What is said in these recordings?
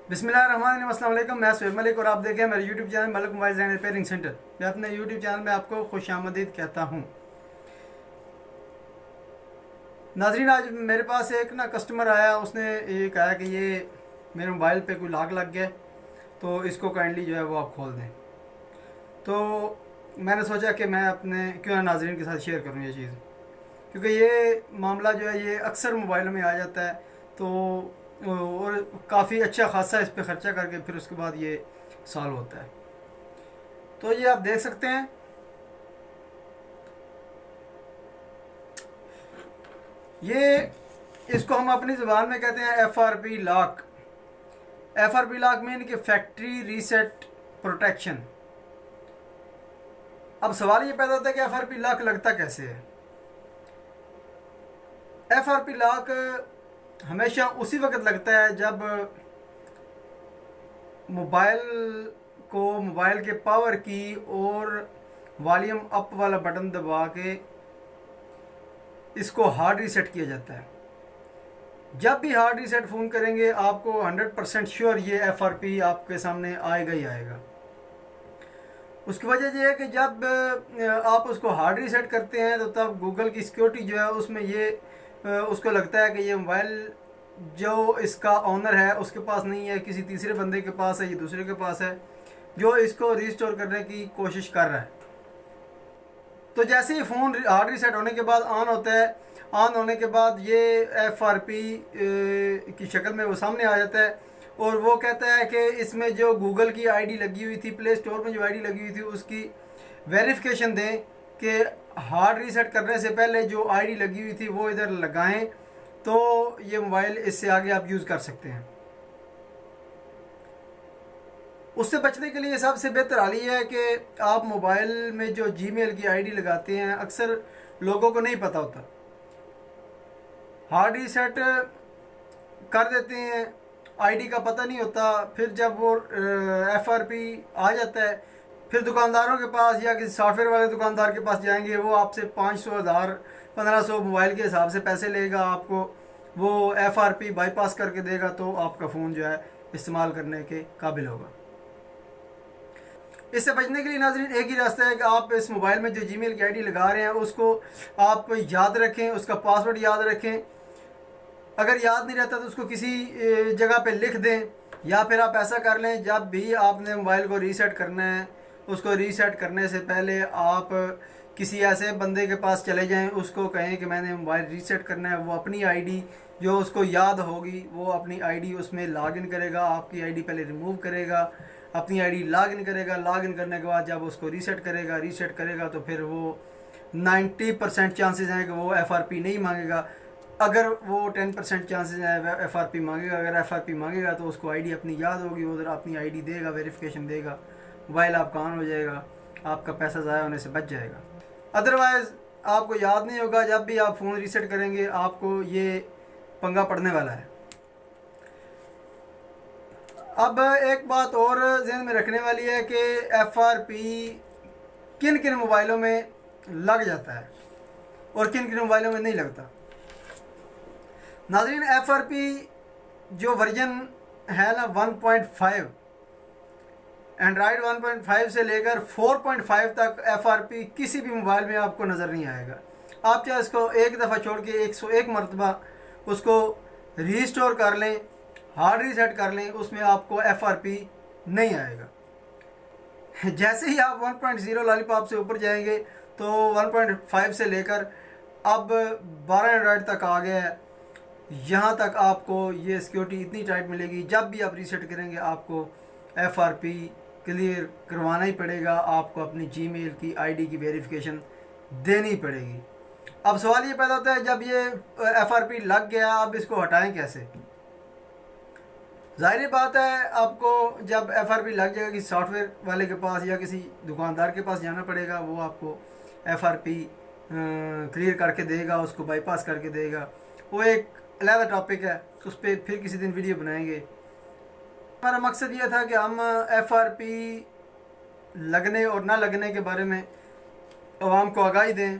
बिस्मिल्लाहिर्रहमानिर्रहीम, अस्सलाम वालेकुम। मैं सुहेब मलिक और आप देखें मेरे YouTube channel Malik mobile and repairing centre. मैं अपने यूट्यूब चैनल में आपको खुशामदीद कहता हूँ। नाजरीन, आज मेरे पास एक कस्टमर आया। उसने ये कहा कि ये मेरे मोबाइल पे कोई लाग लग गया, तो इसको काइंडली जो है वो आप खोल दें। तो मैंने सोचा कि मैं अपने क्यों ना नाजरीन के साथ शेयर करूँ ये चीज़, क्योंकि ये मामला जो है ये अक्सर मोबाइलों में आ जाता है। तो और काफ़ी अच्छा खासा इस पर ख़र्चा करके फिर उसके बाद ये सॉल्व होता है। तो ये आप देख सकते हैं, ये इसको हम अपनी ज़बान में कहते हैं FRP lock. FRP lock mean कि फैक्ट्री रीसेट प्रोटेक्शन। अब सवाल ये पैदा होता है कि FRP लॉक लगता कैसे है। FRP लॉक हमेशा उसी वक्त लगता है जब मोबाइल के पावर की और वॉल्यूम अप वाला बटन दबा के इसको हार्ड रीसेट किया जाता है। जब भी हार्ड रीसेट फ़ोन करेंगे आपको 100% श्योर ये FRP आपके सामने आएगा ही आएगा। उसकी वजह यह है कि जब आप उसको हार्ड रीसेट करते हैं तो तब गूगल की सिक्योरिटी जो है उसमें ये उसको लगता है कि ये मोबाइल जो इसका ऑनर है उसके पास नहीं है, किसी तीसरे बंदे के पास है, ये दूसरे के पास है जो इसको रिस्टोर करने की कोशिश कर रहा है। तो जैसे ही फ़ोन हार्ड रीसेट होने के बाद ऑन होता है, ऑन होने के बाद ये FRP की शक्ल में वो सामने आ जाता है और वो कहता है कि इसमें जो गूगल की आईडी लगी हुई थी, प्ले स्टोर में जो आईडी लगी हुई थी उसकी वेरिफिकेशन दें कि हार्ड रीसेट करने से पहले जो आईडी लगी हुई थी वो इधर लगाएं, तो ये मोबाइल इससे आगे आप यूज़ कर सकते हैं। उससे बचने के लिए सबसे बेहतर हाल ये है कि आप मोबाइल में जो जीमेल की आईडी लगाते हैं, अक्सर लोगों को नहीं पता होता, हार्ड रीसेट कर देते हैं, आईडी का पता नहीं होता। फिर जब वो FRP आ जाता है फिर दुकानदारों के पास या किसी सॉफ्टवेयर वाले दुकानदार के पास जाएंगे, वो आपसे 500, 1000, 1500 मोबाइल के हिसाब से पैसे लेगा, आपको वो FRP बाईपास करके देगा, तो आपका फ़ोन जो है इस्तेमाल करने के काबिल होगा। इससे बचने के लिए नाज़रीन एक ही रास्ता है कि आप इस मोबाइल में जो जीमेल की आईडी लगा रहे हैं उसको आप याद रखें, उसका पासवर्ड याद रखें। अगर याद नहीं रहता तो उसको किसी जगह पे लिख दें, या फिर आप ऐसा कर लें जब भी आपने मोबाइल को रीसेट करना है, उसको रीसेट करने से पहले आप किसी ऐसे बंदे के पास चले जाएं, उसको कहें कि मैंने मोबाइल रीसेट करना है। वो अपनी आईडी जो उसको याद होगी वो अपनी आईडी उसमें लॉगिन करेगा, आपकी आईडी पहले रिमूव करेगा, अपनी आईडी लॉगिन करेगा। लॉगिन करने के बाद जब उसको रीसेट करेगा तो फिर वो 90% चांसेस हैं कि वो FRP नहीं मांगेगा। अगर वो 10% चांसेस हैं FRP मांगेगा। अगर FRP मांगेगा तो उसको आईडी अपनी याद होगी, उधर अपनी आईडी देगा, वेरिफिकेशन देगा, मोबाइल आपका ऑन हो जाएगा, आपका पैसा ज़ाया होने से बच जाएगा। अदरवाइज़ आपको याद नहीं होगा, जब भी आप फ़ोन रीसेट करेंगे आपको ये पंगा पड़ने वाला है। अब एक बात और ज़हन में रखने वाली है कि FRP किन किन मोबाइलों में लग जाता है और किन किन मोबाइलों में नहीं लगता। नाज़रीन, FRP जो वर्जन है 1.5, एंड्रॉयड 1.5 से लेकर 4.5 तक FRP किसी भी मोबाइल में आपको नज़र नहीं आएगा। आप चाहे इसको एक दफ़ा छोड़ के 101 मरतबा उसको रीस्टोर कर लें, हार्ड रीसेट कर लें, उसमें आपको FRP नहीं आएगा। जैसे ही आप 1.0 लॉलीपॉप से ऊपर जाएंगे तो 1.5 से लेकर अब 12 एंड्रॉयड तक आ गया है। यहाँ तक आपको ये सिक्योरिटी इतनी टाइट मिलेगी, जब भी आप रीसेट करेंगे आपको FRP क्लियर करवाना ही पड़ेगा, आपको अपनी जीमेल की आईडी की वेरिफिकेशन देनी पड़ेगी। अब सवाल ये पैदा होता है, जब ये FRP लग गया अब इसको हटाएं कैसे। ज़ाहिर बात है, आपको जब FRP लग जाएगा किसी सॉफ्टवेयर वाले के पास या किसी दुकानदार के पास जाना पड़ेगा, वो आपको FRP क्लियर करके देगा, उसको बाईपास करके देगा। वो एक अलग टॉपिक है, उस पर फिर किसी दिन वीडियो बनाएंगे। हमारा मकसद ये था कि हम FRP लगने और ना लगने के बारे में आवाम को आगाही दें,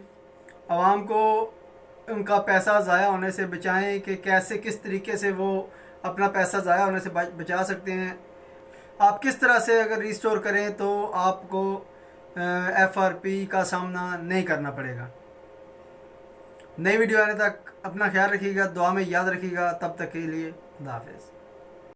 आवाम को उनका पैसा ज़ाया होने से बचाएं कि कैसे किस तरीके से वो अपना पैसा ज़ाया होने से बचा सकते हैं। आप किस तरह से अगर रिस्टोर करें तो आपको FRP का सामना नहीं करना पड़ेगा। नई वीडियो आने तक अपना ख्याल रखिएगा, दुआ में याद रखिएगा। तब तक के लिए खुदा हाफिज़।